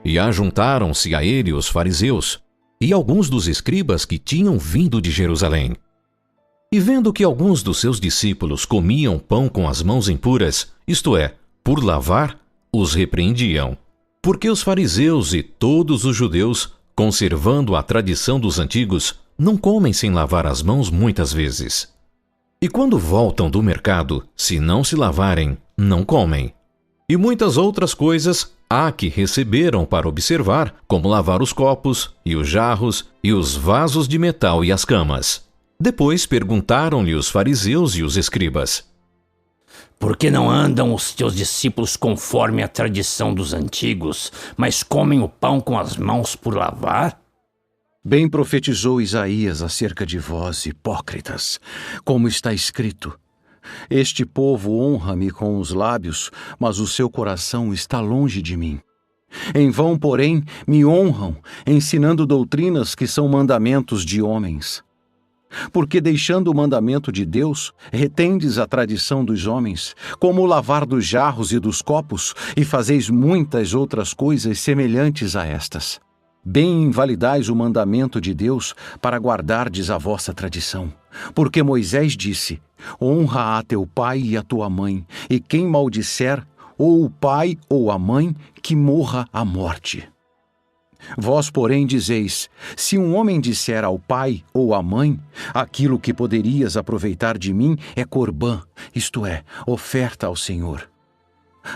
E ajuntaram-se a ele os fariseus e alguns dos escribas que tinham vindo de Jerusalém. E vendo que alguns dos seus discípulos comiam pão com as mãos impuras, isto é, por lavar, os repreendiam. Porque os fariseus e todos os judeus, conservando a tradição dos antigos, não comem sem lavar as mãos muitas vezes. E quando voltam do mercado, se não se lavarem, não comem. E muitas outras coisas há que receberam para observar, como lavar os copos, e os jarros, e os vasos de metal e as camas. Depois perguntaram-lhe os fariseus e os escribas: Por que não andam os teus discípulos conforme a tradição dos antigos, mas comem o pão com as mãos por lavar? Bem profetizou Isaías acerca de vós, hipócritas, como está escrito: Este povo honra-me com os lábios, mas o seu coração está longe de mim. Em vão, porém, me honram, ensinando doutrinas que são mandamentos de homens. Porque deixando o mandamento de Deus, retendes a tradição dos homens, como o lavar dos jarros e dos copos, e fazeis muitas outras coisas semelhantes a estas. Bem invalidais o mandamento de Deus para guardardes a vossa tradição. Porque Moisés disse: Honra a teu pai e a tua mãe, e quem maldisser, ou o pai ou a mãe, que morra a morte. Vós, porém, dizeis: se um homem disser ao pai ou à mãe, aquilo que poderias aproveitar de mim é corbã, isto é, oferta ao Senhor.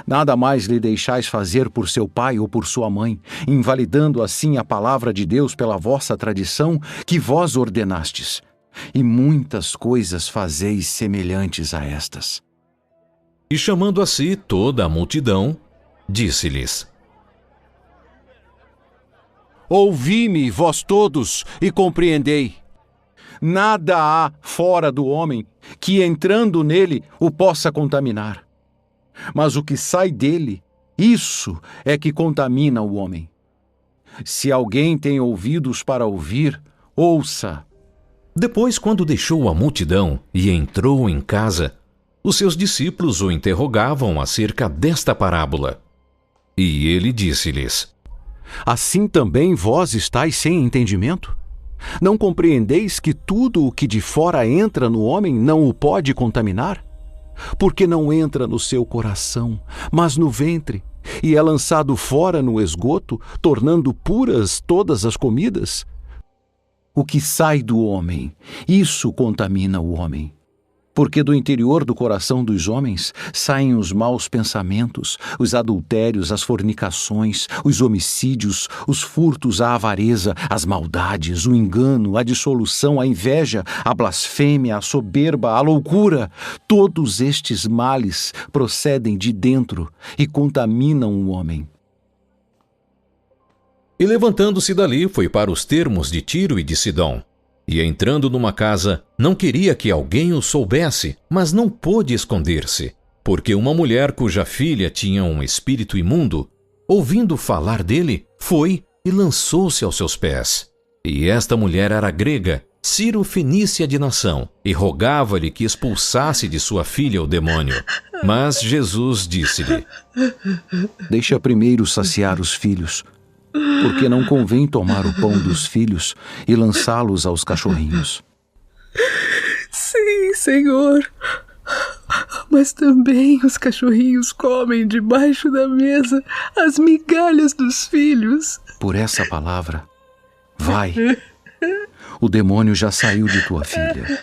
Nada mais lhe deixais fazer por seu pai ou por sua mãe, invalidando assim a palavra de Deus pela vossa tradição que vós ordenastes. E muitas coisas fazeis semelhantes a estas. E chamando a si toda a multidão, disse-lhes: Ouvi-me, vós todos, e compreendei. Nada há fora do homem que, entrando nele, o possa contaminar. Mas o que sai dele, isso é que contamina o homem. Se alguém tem ouvidos para ouvir, ouça. Depois, quando deixou a multidão e entrou em casa, os seus discípulos o interrogavam acerca desta parábola. E ele disse-lhes: Assim também vós estáis sem entendimento? Não compreendeis que tudo o que de fora entra no homem não o pode contaminar? Porque não entra no seu coração, mas no ventre, e é lançado fora no esgoto, tornando puras todas as comidas? O que sai do homem, isso contamina o homem. Porque do interior do coração dos homens saem os maus pensamentos, os adultérios, as fornicações, os homicídios, os furtos, a avareza, as maldades, o engano, a dissolução, a inveja, a blasfêmia, a soberba, a loucura. Todos estes males procedem de dentro e contaminam o homem. E levantando-se dali, foi para os termos de Tiro e de Sidom. E entrando numa casa, não queria que alguém o soubesse, mas não pôde esconder-se, porque uma mulher cuja filha tinha um espírito imundo, ouvindo falar dele, foi e lançou-se aos seus pés. E esta mulher era grega, Ciro-fenícia de nação, e rogava-lhe que expulsasse de sua filha o demônio. Mas Jesus disse-lhe: Deixa primeiro saciar os filhos, porque não convém tomar o pão dos filhos e lançá-los aos cachorrinhos. Sim, Senhor. Mas também os cachorrinhos comem debaixo da mesa as migalhas dos filhos. Por essa palavra, vai. O demônio já saiu de tua filha.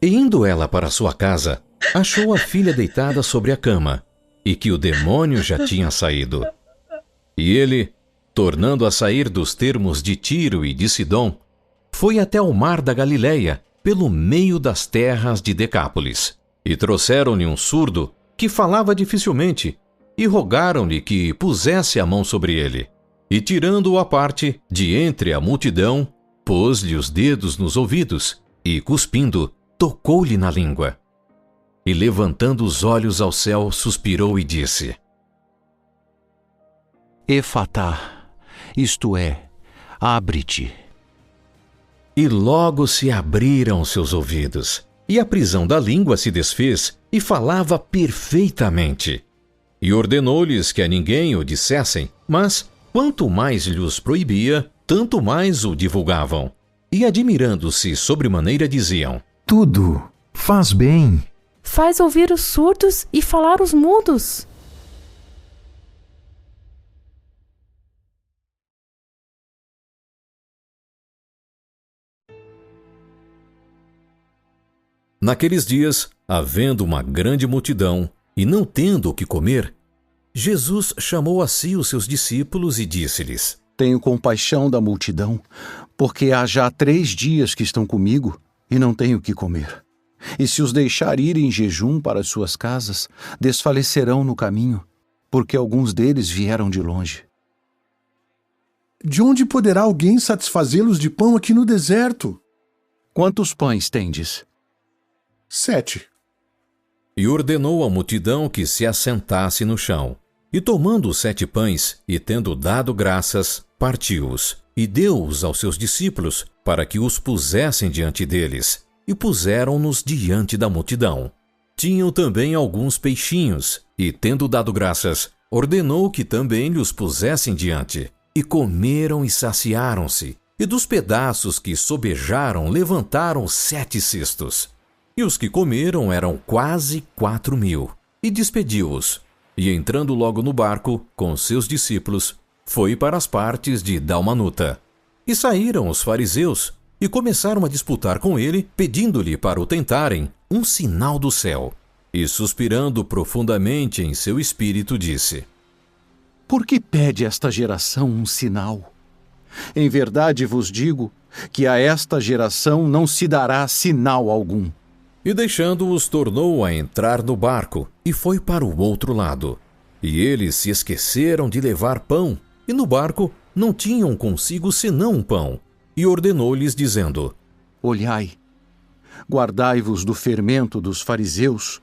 E indo ela para sua casa, achou a filha deitada sobre a cama, e que o demônio já tinha saído. E ele, tornando a sair dos termos de Tiro e de Sidom, foi até o mar da Galileia, pelo meio das terras de Decápolis. E trouxeram-lhe um surdo, que falava dificilmente, e rogaram-lhe que pusesse a mão sobre ele. E tirando-o à parte, de entre a multidão, pôs-lhe os dedos nos ouvidos, e, cuspindo, tocou-lhe na língua. E levantando os olhos ao céu, suspirou e disse: Efatá, isto é, abre-te. E logo se abriram seus ouvidos, e a prisão da língua se desfez, e falava perfeitamente. E ordenou-lhes que a ninguém o dissessem, mas, quanto mais lhes proibia, tanto mais o divulgavam. E admirando-se sobremaneira diziam: Tudo faz bem. Faz ouvir os surdos e falar os mudos. Naqueles dias, havendo uma grande multidão, e não tendo o que comer, Jesus chamou a si os seus discípulos e disse-lhes: Tenho compaixão da multidão, porque há já 3 dias que estão comigo e não tenho o que comer. E se os deixar ir em jejum para as suas casas, desfalecerão no caminho, porque alguns deles vieram de longe. De onde poderá alguém satisfazê-los de pão aqui no deserto? Quantos pães tendes? 7. E ordenou à multidão que se assentasse no chão. E tomando os 7 pães, e tendo dado graças, partiu-os, e deu-os aos seus discípulos, para que os pusessem diante deles, e puseram-nos diante da multidão. Tinham também alguns peixinhos, e tendo dado graças, ordenou que também lhes pusessem diante. E comeram e saciaram-se, e dos pedaços que sobejaram levantaram 7 cestos. E os que comeram eram quase 4.000. E despediu-os. E entrando logo no barco, com seus discípulos, foi para as partes de Dalmanuta. E saíram os fariseus, e começaram a disputar com ele, pedindo-lhe para o tentarem um sinal do céu. E suspirando profundamente em seu espírito, disse: Por que pede esta geração um sinal? Em verdade vos digo que a esta geração não se dará sinal algum. E deixando-os, tornou a entrar no barco, e foi para o outro lado. E eles se esqueceram de levar pão, e no barco não tinham consigo senão um pão. E ordenou-lhes, dizendo: Olhai, guardai-vos do fermento dos fariseus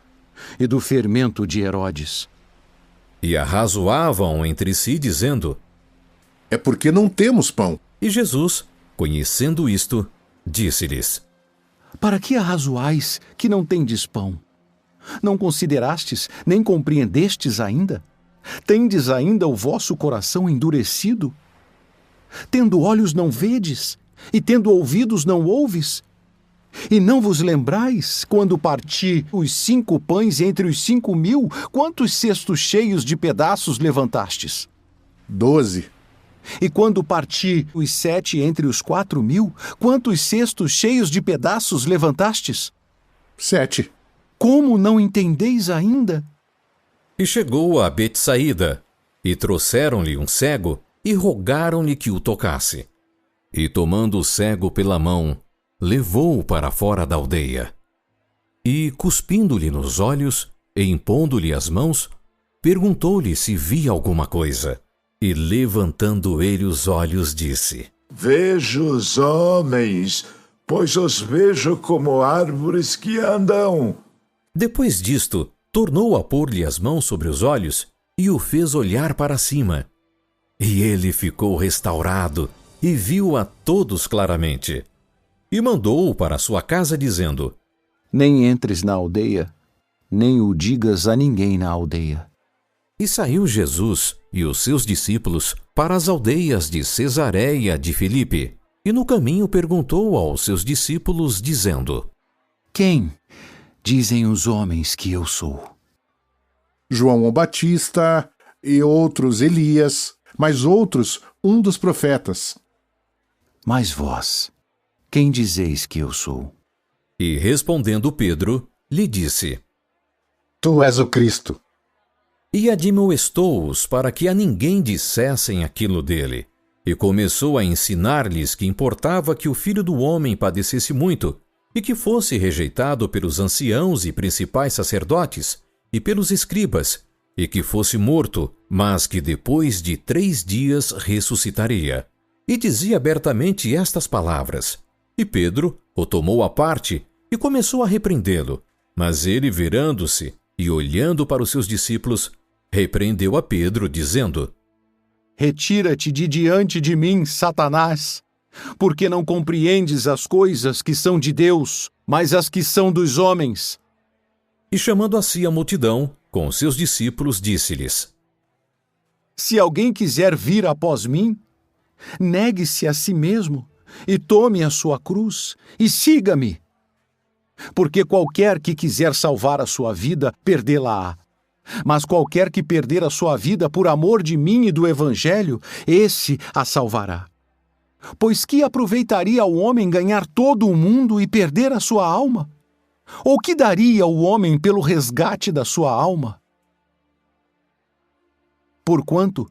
e do fermento de Herodes. E arrazoavam entre si, dizendo: É porque não temos pão. E Jesus, conhecendo isto, disse-lhes: Para que arrazoais que não tendes pão? Não considerastes, nem compreendestes ainda? Tendes ainda o vosso coração endurecido? Tendo olhos não vedes, e tendo ouvidos não ouves? E não vos lembrais, quando parti os 5 pães entre os 5.000, quantos cestos cheios de pedaços levantastes? 12. E quando parti os 7 entre os 4.000, quantos cestos cheios de pedaços levantastes? 7. Como não entendeis ainda? E chegou a Betsaída, e trouxeram-lhe um cego, e rogaram-lhe que o tocasse. E tomando o cego pela mão, levou-o para fora da aldeia. E, cuspindo-lhe nos olhos, e impondo-lhe as mãos, perguntou-lhe se via alguma coisa. E levantando ele os olhos, disse: Vejo os homens, pois os vejo como árvores que andam. Depois disto, tornou a pôr-lhe as mãos sobre os olhos, e o fez olhar para cima. E ele ficou restaurado, e viu a todos claramente. E mandou-o para sua casa, dizendo: Nem entres na aldeia, nem o digas a ninguém na aldeia. E saiu Jesus e os seus discípulos para as aldeias de Cesareia de Filipe, e no caminho perguntou aos seus discípulos, dizendo: Quem dizem os homens que eu sou? João o Batista, e outros Elias, mas outros um dos profetas. Mas vós, quem dizeis que eu sou? E respondendo Pedro, lhe disse: Tu és o Cristo. E admoestou-os para que a ninguém dissessem aquilo dele. E começou a ensinar-lhes que importava que o Filho do Homem padecesse muito, e que fosse rejeitado pelos anciãos e principais sacerdotes, e pelos escribas, e que fosse morto, mas que depois de 3 dias ressuscitaria. E dizia abertamente estas palavras. E Pedro o tomou à parte, e começou a repreendê-lo. Mas ele, virando-se e olhando para os seus discípulos, repreendeu a Pedro, dizendo: Retira-te de diante de mim, Satanás, porque não compreendes as coisas que são de Deus, mas as que são dos homens. E chamando a si a multidão, com os seus discípulos, disse-lhes: Se alguém quiser vir após mim, negue-se a si mesmo e tome a sua cruz e siga-me. Porque qualquer que quiser salvar a sua vida, perdê-la-á. Mas qualquer que perder a sua vida por amor de mim e do Evangelho, esse a salvará. Pois que aproveitaria o homem ganhar todo o mundo e perder a sua alma? Ou que daria o homem pelo resgate da sua alma? Porquanto,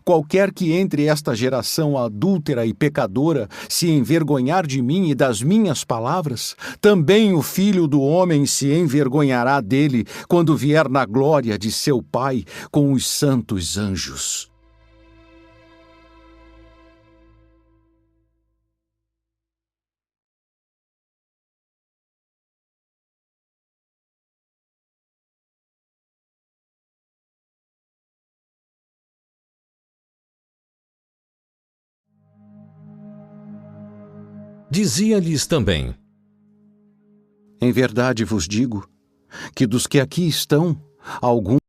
qualquer que entre esta geração adúltera e pecadora se envergonhar de mim e das minhas palavras, também o Filho do Homem se envergonhará dele quando vier na glória de seu Pai com os santos anjos. Dizia-lhes também: Em verdade vos digo que dos que aqui estão, alguns